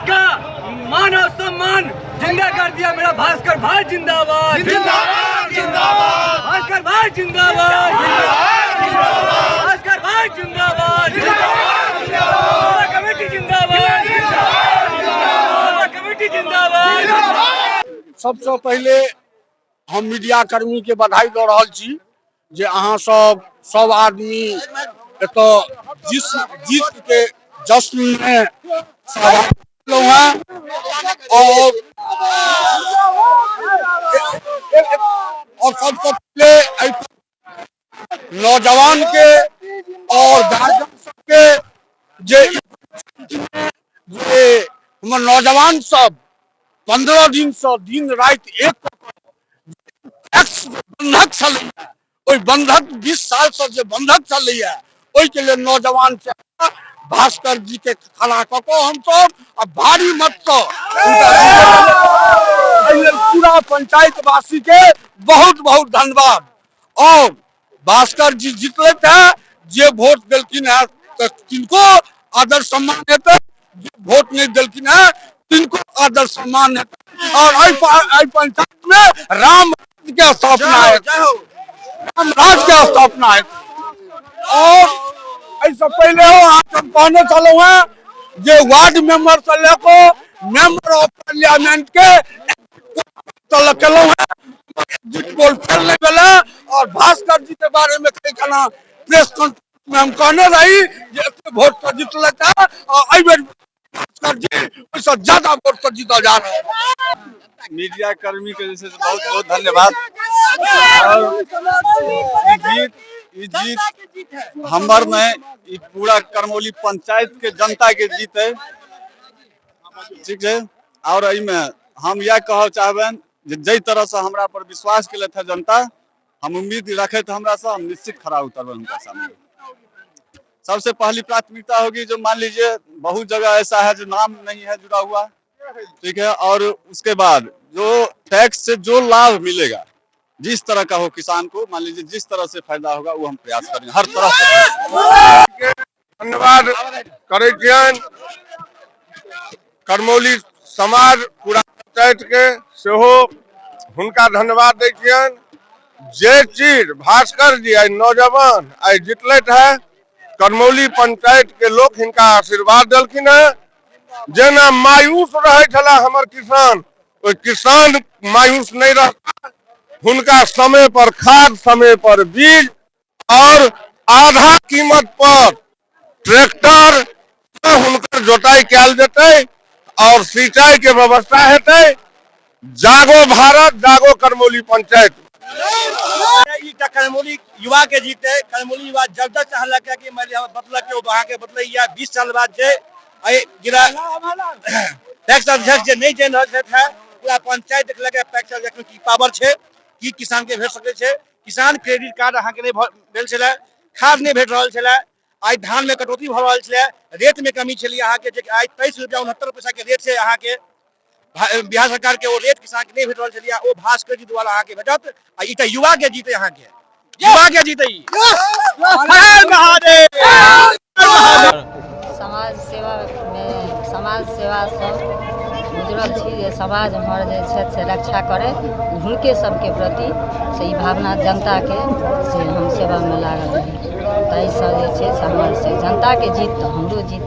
का मान और सम्मान जिंदा कर दिया मेरा भास्कर भाई। जिंदाबाद जिंदाबाद जिंदाबाद भास्कर भाई। जिंदाबाद भास्कर भाई। जिंदाबाद कमेटी। जिंदाबाद कमेटी। जिंदाबाद। सबसे पहले हम मीडिया कर्मी के बधाई दे रहा छी जे अहाँ सब आदमी एतो जीत के जश्न में सहभागी हैं और सबसे पहले नौजवान के और गार्जियन सबके जे हमर नौजवान सब 15 दिन से दिन रात एक बंधक चलैया ओई बंधक 20 साल से जे बंधक चलैया ओई के लिए नौजवान से भास्कर जी के खड़ा क को हम सब भारी मत से पूरा पंचायत वासी के बहुत बहुत धन्यवाद। और भास्कर जी जितले थे जे वोट दिलकिन है तिनको आदर सम्मान हेतै, जे वोट नहीं दिलकिन है तिनको आदर सम्मान हेतै। और पंचायत में राम के स्थापना है, राम राज के स्थापना है। और ऐसे पहले हम कहने चलो हैं जे वार्ड मेंबर से लेको मेंबर ऑफ पार्लियामेंट के चलो हैं बोल फैलने वाला। और भास्कर जी के बारे में कई कहना प्रेस कॉन्फ्रेंस में हम कहने रही जे वोट से जीत लेता और भास्कर जी उससे ज्यादा वोट से जीता जा रहा है। मीडिया कर्मी के जैसे बहुत बहुत धन्यवाद। और जीत हमर नहीं पूरा करमौली पंचायत के जनता के जीत है, ठीक है। और हम यह कह चाहबन जई तरह से हमरा पर विश्वास के थे जनता, हम उम्मीद रखे थे हमरा से हम निश्चित खड़ा उतरबे उनका सामने। सबसे पहली प्राथमिकता होगी जो मान लीजिए बहुत जगह ऐसा है जो नाम नहीं है जुड़ा हुआ, ठीक है। और उसके बाद जो टैक्स से जो लाभ मिलेगा जिस तरह का हो किसान को, मान लीजिए जिस तरह से फायदा होगा वो हम प्रयास करेंगे हर तरह से। धन्यवाद करे करमौली समाज पूरा पंचायत के सेहो हुनका धन्यवाद दै छियन जे चीज भास्कर जी आई नौजवान आई जितलैथ है करमौली पंचायत के लोग हिनका आशीर्वाद देलखिन है। जेना मायूस रहे छला हमर किसान ओई किसान मायूस नहीं रहता, हुनका समय पर खाद समय पर बीज और आधा कीमत पर ट्रैक्टर हुनकर जोताई कैल जेतै और सिंचाई के व्यवस्था हेतै। जागो भारत जागो करमौली पंचायत। करमौली युवा के जीते करमौली युवा जब तक चाहलक कि बदलक वहां के बदल 20 साल बाद जे टैक्स अध्यक्ष जे नहीं जान रहल है पूरा पंचायत देखलक टैक्स अध्यक्ष की पावर है की किसान के भेट सके छै। किसान क्रेडिट कार्ड अहाँ के नहीं भेल छलै, खाद नहीं भेट रहल छलै, आई धान में कटौती भ रहल छलै, रेट में कमी छलै अहाँ के जे आई 23 रुपया 69 पैसा के रेट छै अहाँ के बिहार सरकार के वो रेट किसान के नहीं भेट रहल छलै ओ भास्कर जी द्वारा अहाँ के भेटत। आ ई त युवा के जीते अहाँ के युवा के जीते समाज सेवा में समाज सेवा सब जुड़ल छी जे समाज हमर जे क्षेत्र से रक्षा करे हुनके सबके प्रति से ई भावना जनता के से हम सेवा में लागल रही ताहि से जे छै से हमर से जनता के जीत तो हमरो जीत।